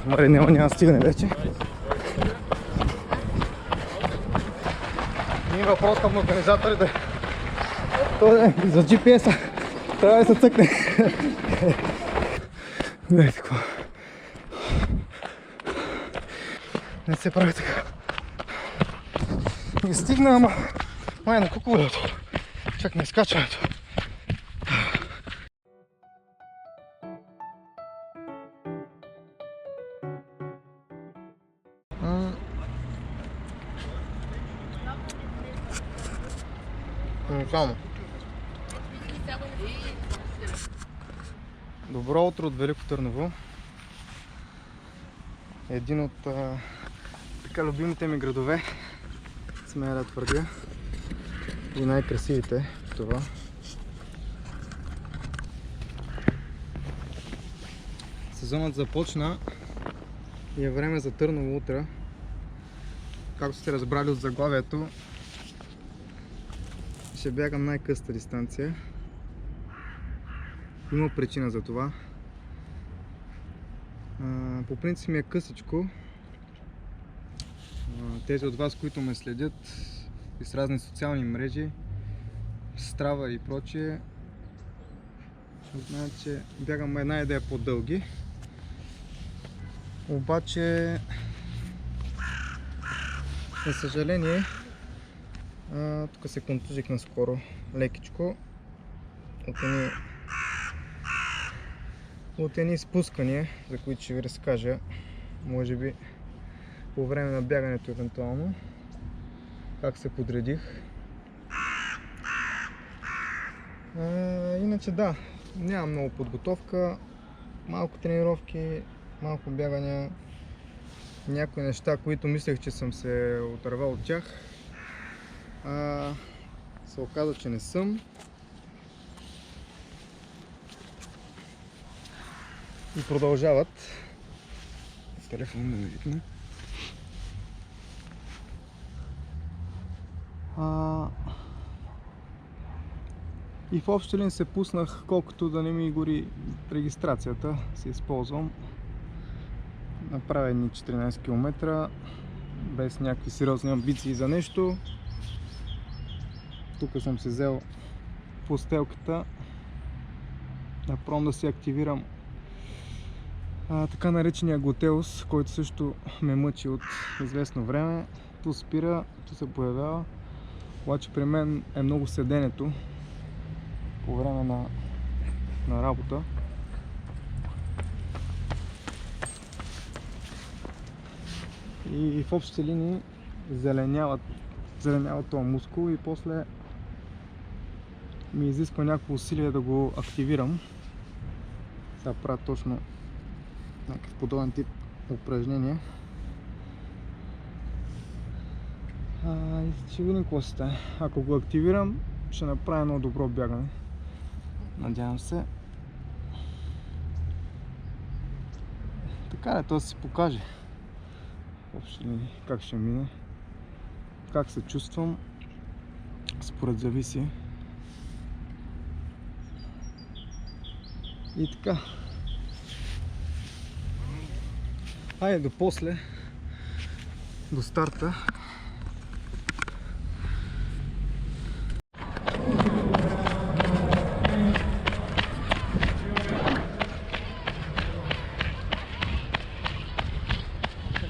Маре, няма да стигне вече. Един въпрос към организаторите. За GPS-а трябва да се цъкне. Гледайте какво. Не се прави така. Не стигна, ама май на кукурото. Чак на изкачването. Уникално. Добро утро от Велико Търново. Един от така любимите ми градове, смея да твърдя, и най-красивите в това. Сезонът започна и е време за Търново утре. Както сте разбрали от заглавието, ще бягам най-късата дистанция. Има причина за това. По принцип ми е късичко. Тези от вас, които ме следят и с разни социални мрежи, Strava и прочие, знаят, че бягам една идея по-дълги. Обаче, за съжаление, тук се контузих наскоро лекичко от едни спускания, за които ще ви разкажа, може би по време на бягането евентуално, как се подредих. Иначе да, нямам много подготовка, малко тренировки, малко бягания, някои неща, които мислех, че съм се отървал от тях, се оказа, че не съм. И продължават. Телефон да видим. И в общи линии се пуснах, колкото да не ми гори регистрацията, се използвам. Направя едни 14 км, без някакви сериозни амбиции за нещо. Тук съм си взел постелката, напробвам да си активирам така наречения глутеус, който също ме мъчи от известно време. Ту спира, ту се появява. Обаче при мен е много седенето по време на работа. И в общи линии зеленява този мускул и после ми изисква някакво усилие да го активирам. Сега правя точно някакъв подобен тип упражнение. И ще видим какво ще стане. Ако го активирам, ще направя много добро бягане. Надявам се. Така да то се покаже. Как ще мине. Как се чувствам. Според зависи. И така. Айде до после. До старта.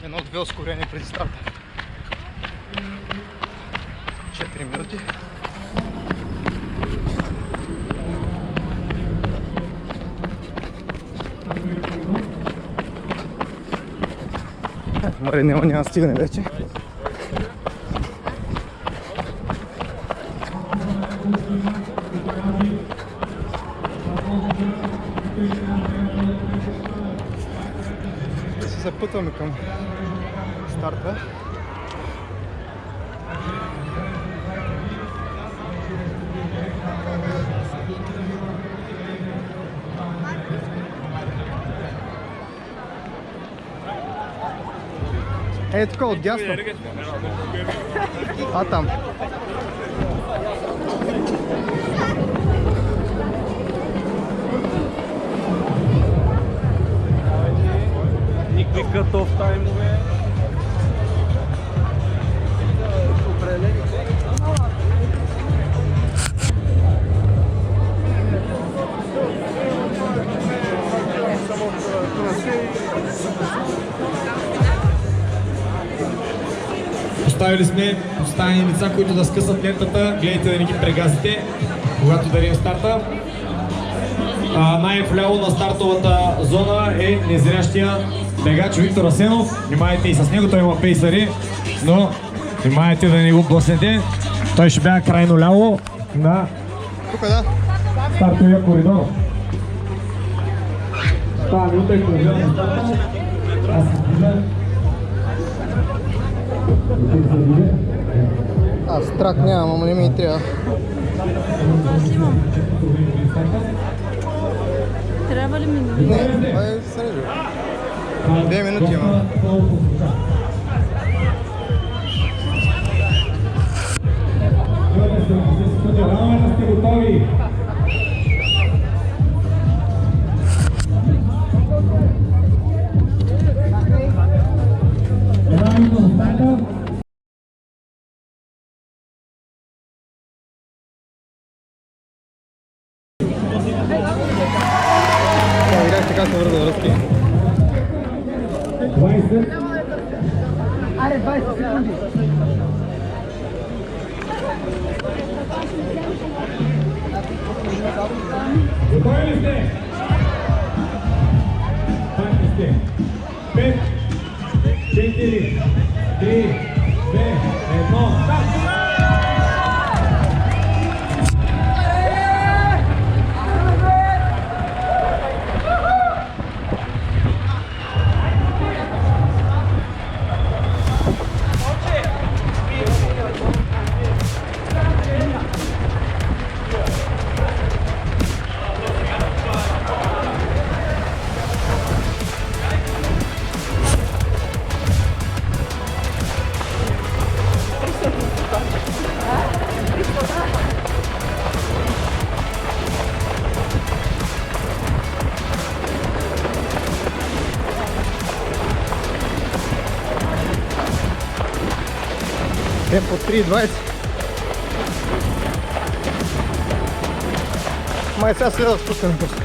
Едно-две ускорения преди старта. 4 минути. Маре, няма да стигне вече. Да се запътваме към старта. Е, така отдясно. Там. някакви кът-оф таймове. Поставили сме поставени лица, които да скъсат лентата. Гледайте да не ги прегазите, когато дарим старта. Най-вляво на стартовата зона е незрящия бегач Виктор Асенов. Внимайте и с него, той има пейсари, но внимайте да не го блъснете. Той ще бяга крайно ляво на стартовия коридор. Това минута и половина на старта. Аз трак нямам, ама не ми и трябва. Трябва ли минути? Не, това е срежа. 2 минути има. Рано сте готови. Една минута за старта. Видях така се върза връзки. 20. Аре, 20 секунди. Готови ли сте? Пак сте. 5, 4, 3, 2, 1, старт! По 3,20. Май сега следва да спускаме пуск.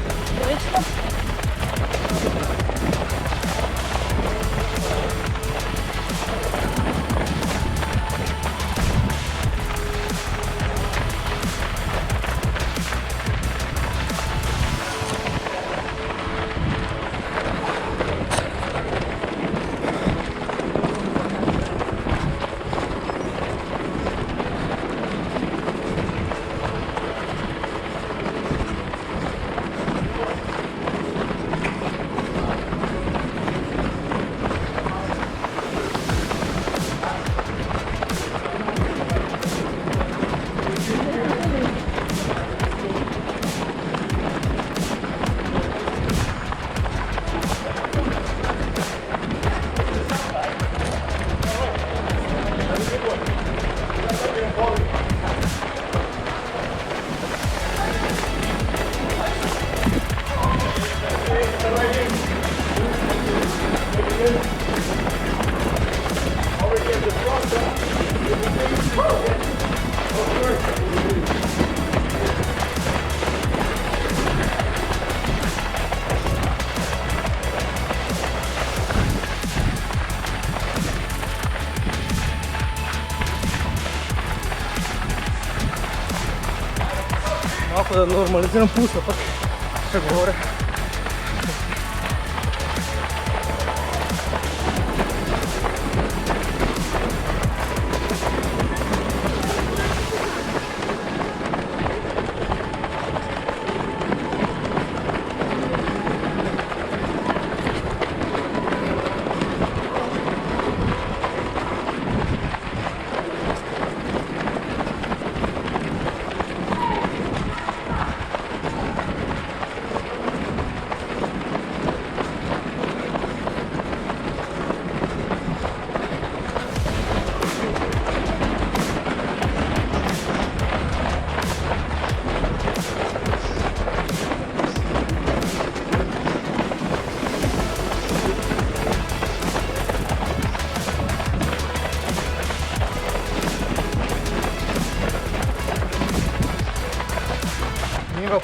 Малко да нормализирам пулса, пък ще говоря.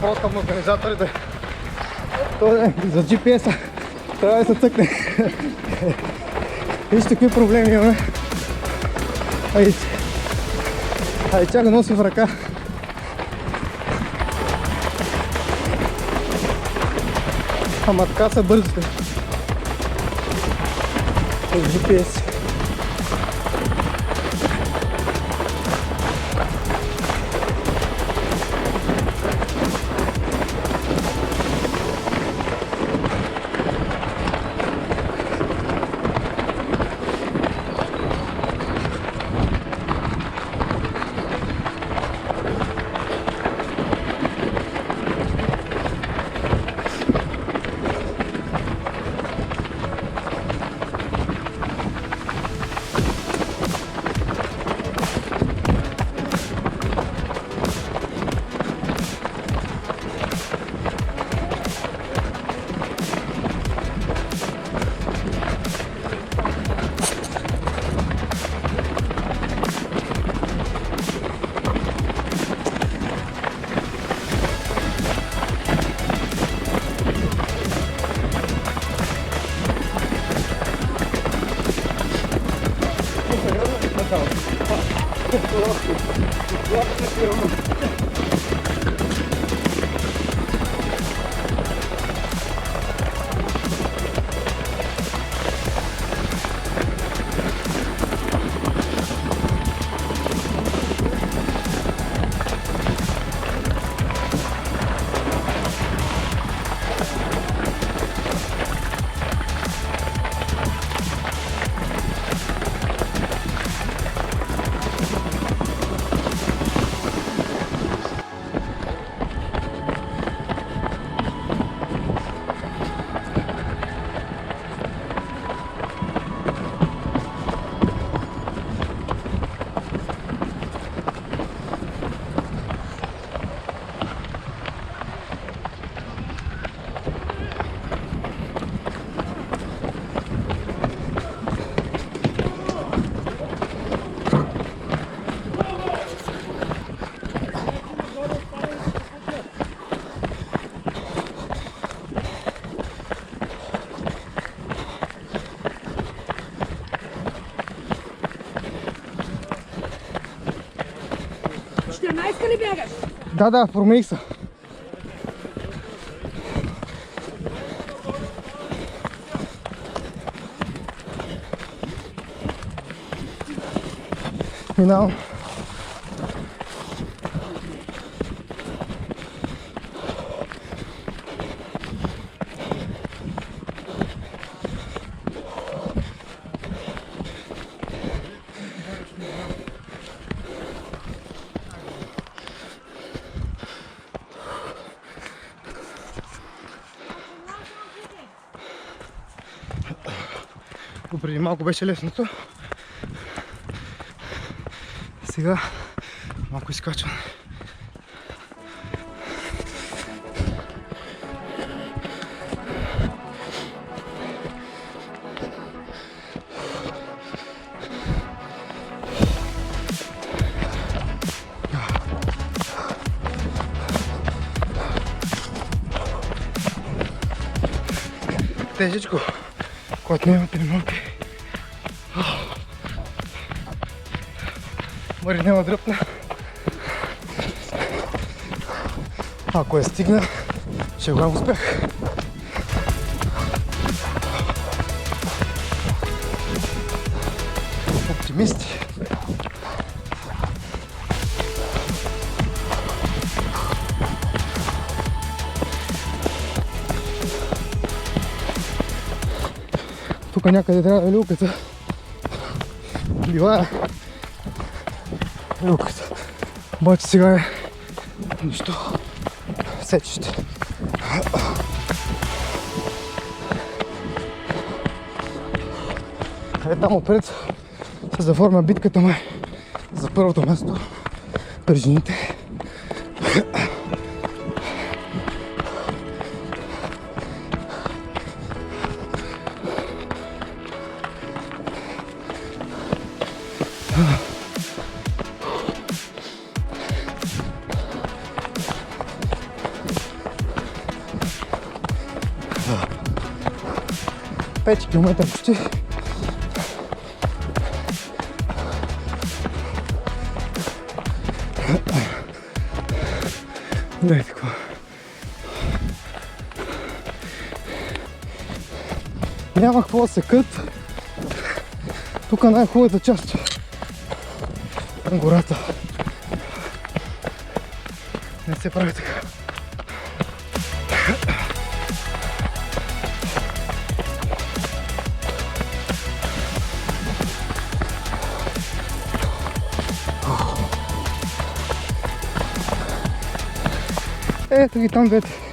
въпрос към организаторите. За GPS-а трябва да се цъкне. Вижте какви проблеми имаме. Ай, тя го носи в ръка. Ама така са бързите. С GPS. Ли бягаш? Да, промених се. Минавам. Преди малко беше лесното. Сега малко изкачване. Тежичко, когато няма тренировки. Мари няма дръпна. Ако стигна, ще голям успех. Оптимисти. Тук някъде трябва да е люката. Била люката. Обаче сега е нищо. Сечище. Е там отпред се заформя битката май за първото място при жените. 5 км почти. Гледайте какво. Няма какво да се кът. Тук е най-хубавата част на гората. Не се прави така. Ето ги там двете.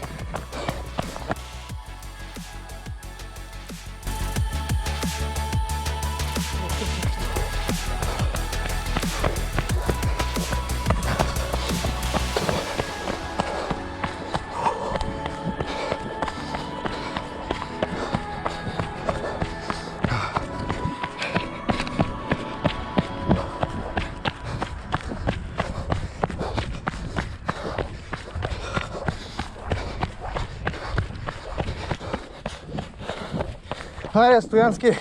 Хайде, Стоянски!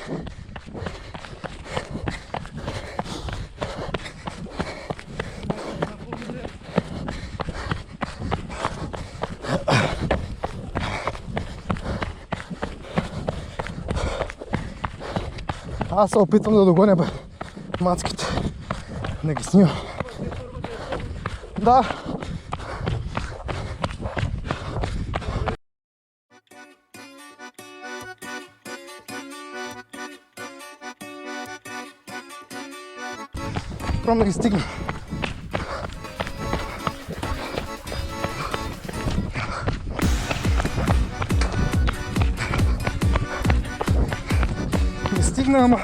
Аз се опитвам да догоня мацките, да ги снимам. Да. Пробвам да ги стигна. Не стигна, ама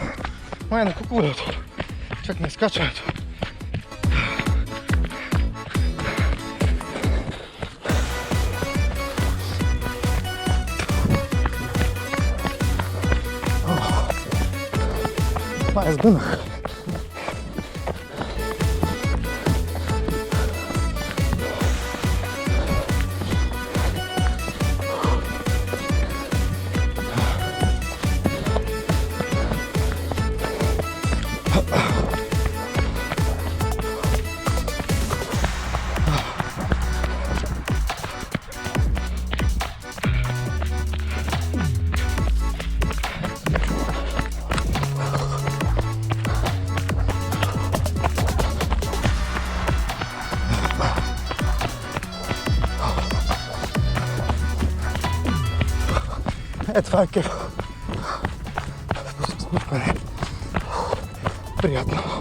май на кукурото. Чак на изкачването. Май сгънах. Е, това е кеф. Спускане. Приятно.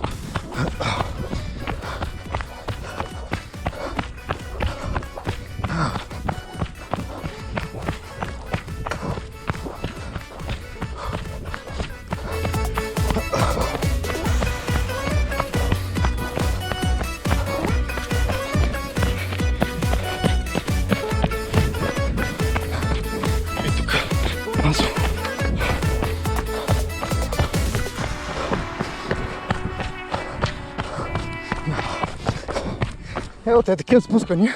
Ето те такива спускания.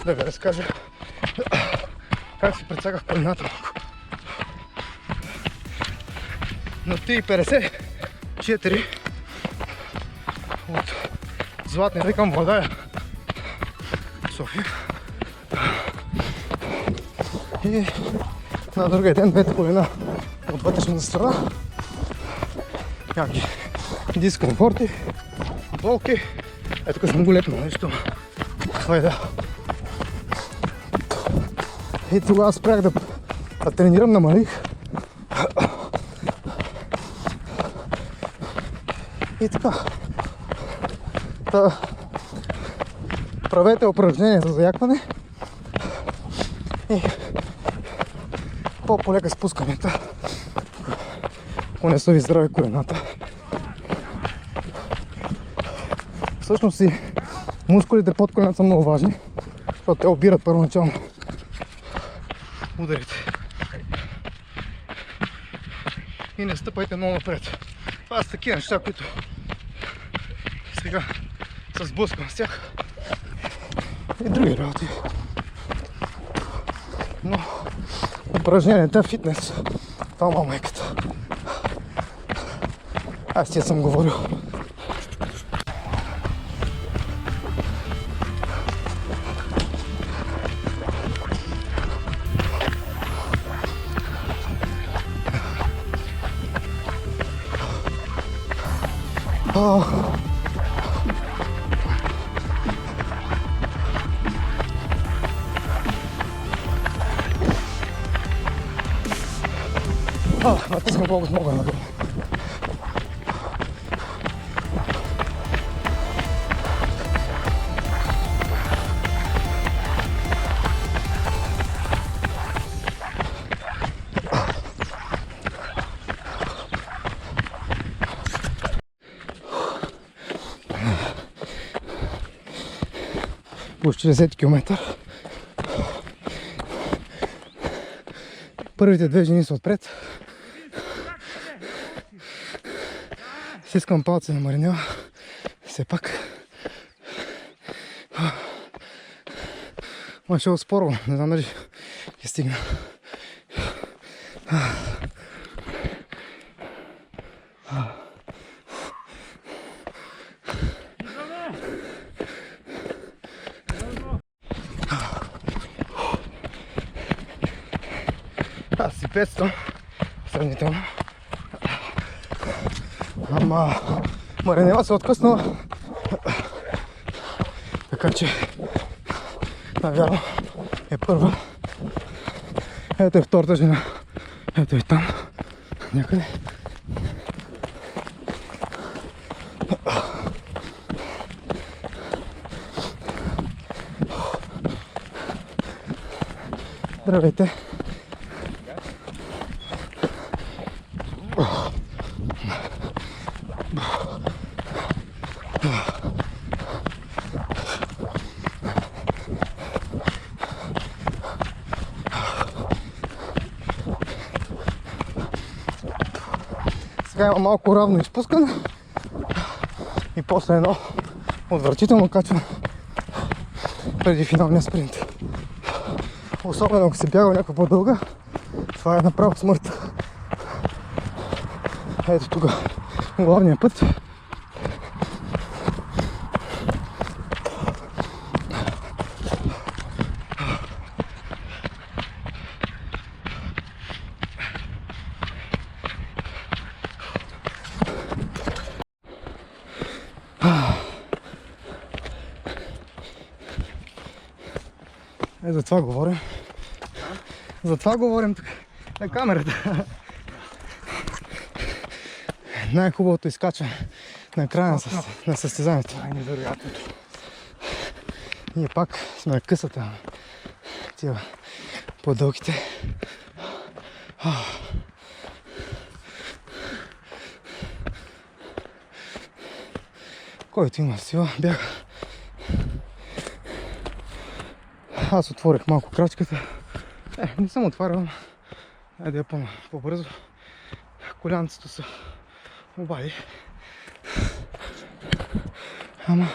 Да ви разкажа как се прецаках планината. На 3,50 4 от Златния към Владая, София. И на другия ден двете колена от вътрешната страна. Някакви дискомфорти, болки. Ето тук съм го лепнал нещо. Това е да. И тогава спрях да тренирам, намалих. И така. Правете упражнения за заякване. И по-полека спусканията. Ако не са ви здрави колената. Всъщност и мускулите под колената са много важни, защото те обират първоначално ударите. И не стъпайте много напред. Това са такива неща, които сега се сблъсквам с тях. И други работи. Но упражненията, фитнес. Това майката. Аз тия съм говорил. Натискам колкото мога нагоре. Почти 10 км. Първите две жени са отпред. Стискам палци на Маринела. Все пак. Ще го спорвам. Не знам дали ще стигна. Аз си 500 сравнително. Ама Маринела се откъсна. Така че навярно е първа. Ето е втората жена. Ето е там. Някъде. Здравейте! Сега има малко равно изпускане и после едно отвратително качване преди финалния спринт. Особено ако се бяга някаква по-дълга, това е направо смърт. Ето тук главния път. За това говорим. За това говорим тук на камерата. Най-хубавото изкачване на края на състезанието. Невероятното. Ние пак сме на късата. Тия по-дългите. Който има сила, бяга. Аз отворих малко крачката. Не съм отварял. Айде я по-бързо. Колянцето са обади. Ама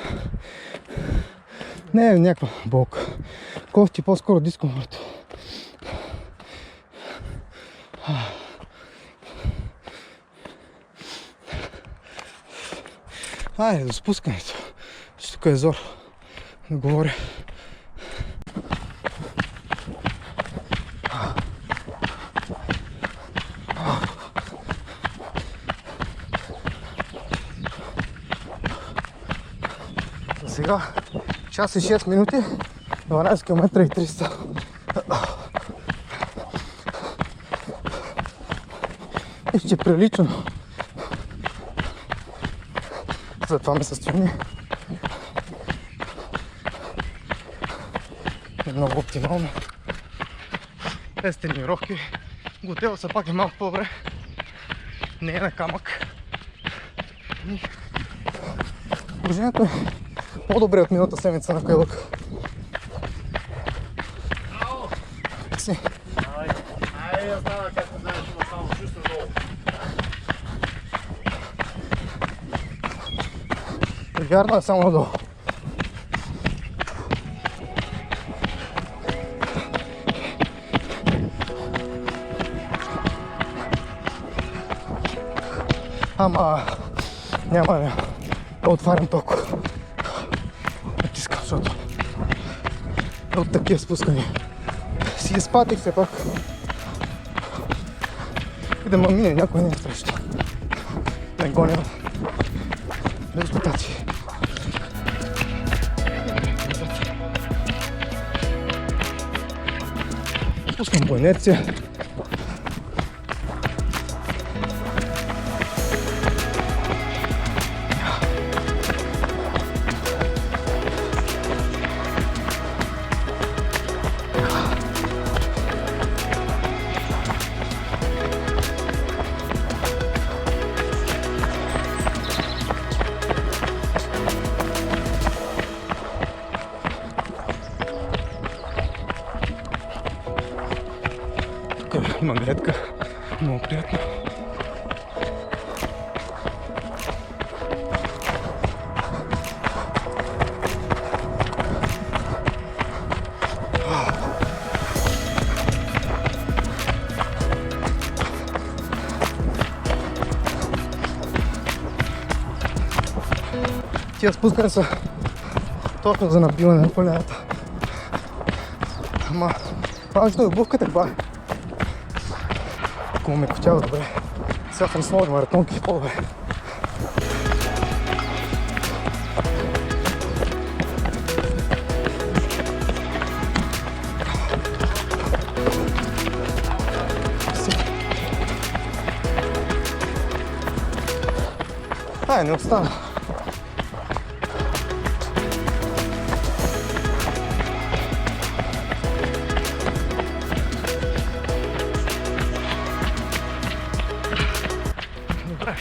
не е някаква болка. Кофти по-скоро дискомфорт. Айде до спускането. Че тук е зор да говоря. Сега час и 6 минути, 12 км и 300. И ще прилично за това ми състояние. Много оптимално. Без тренировки. Готелса пак е малко по-добре. Не е на камък. Положението е по-добре от миналата седмица на Кайлък. Си. Я знам как не знаеш, има само чувство долу. Вярно е само надолу. Ама няма да отварям толкова. Натискам, защото от такива спускания си изпатих все пак. И да ме мине някой не е страшно. Не гоня резултати. Пускам по инерция. Има гледка, много приятно. Тия спускане са точно за набиване на поляната. Ама важно е обувката каква е. Ако ме котява добре. Сега съм с нови маратонки, по-добре. Не остана. Добре.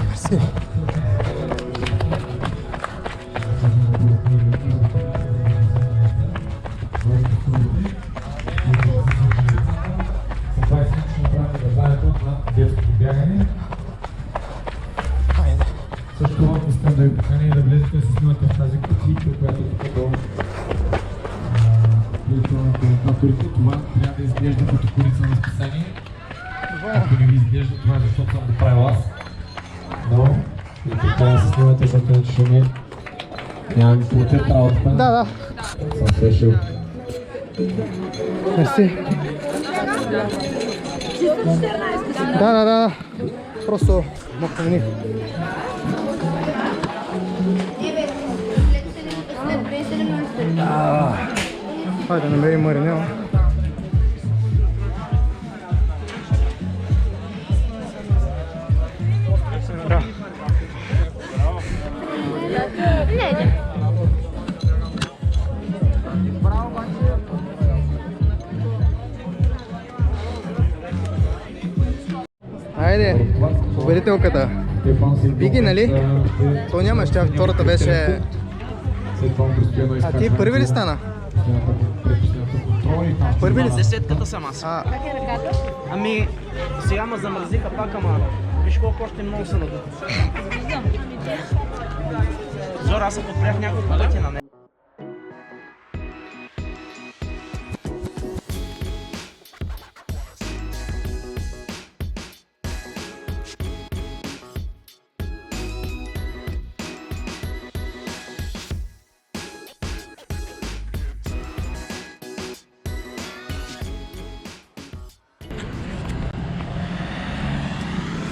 Merci. Също искам да ви поканя и да влезете да се снимате в тази кутийка, която е тук долу. На коментаторите. Това трябва да изглежда като курица на списание. Ако не ви изглежда, това е защото съм го правил аз. Но, и така да се снимате, защото иначе ще ми няма ми платят работата. Да. Съм свършил. Мерси. Да. Просто ме промених. Хайде да намерим Маринела. Хайде, победителката. Вики, нали? То няма, ще втората беше... А ти първи ли стана? Първи ли си? Десетката съм аз. Ами, сега ме замразиха пак, ама виж колко още много са надут. Зора, аз се подпрях няколко пъти на нея.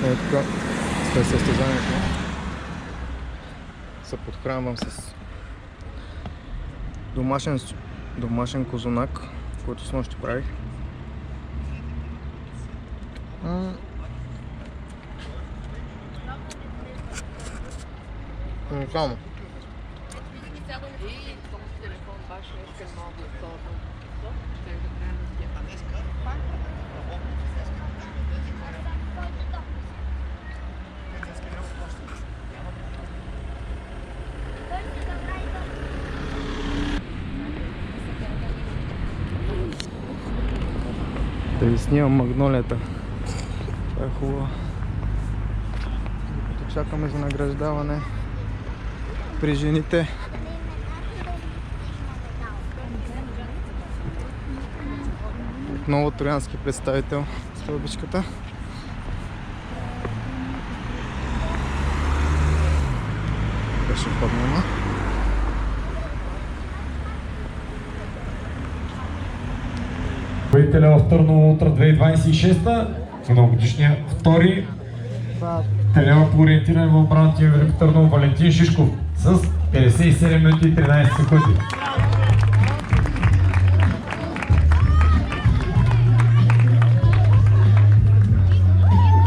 Ето тук, след състезанието, се подхранвам с домашен козунак, който с нощи правих. Уникално. Да ви снимам магнолията. Това е хубаво. Докато чакаме за награждаване при жените. Отново троянски представител стълбичката. Беше паднала. Победителя в Търново Ултра 2026, многогодишния втори треньор по ориентиране в отбраната на Велико Търново Валентин Шишков с 57 минути и 13 секунди.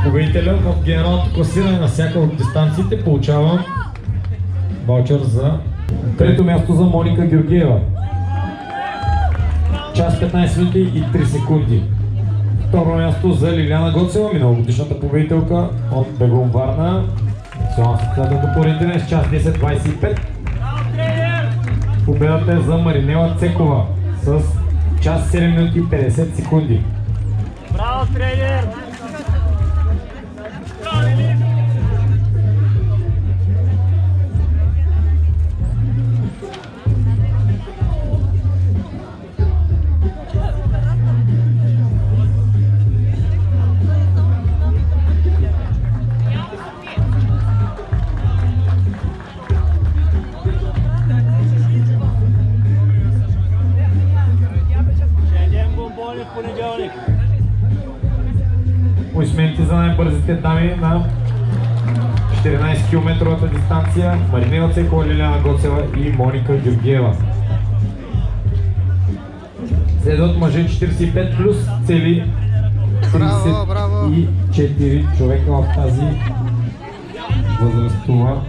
Победителя в генералното класиране на всяка от дистанциите получава ваучер за трето място за Моника Георгиева. Час 15 минути и 3 секунди. Второ място за Лиляна Гоцева, миналогодишната победителка от Бегун Варна. Национална състезателка по ориентиране с час 10:25. Победата е за Маринела Цекова с час 7 минути и 50 секунди. Браво, тренер! Аплодисменти за най-бързите дами на 14 км дистанция Маринела Цекова, Лиляна Гоцева и Моника Георгиева. Следват мъже 45 плюс цели 34 човека в тази възрастова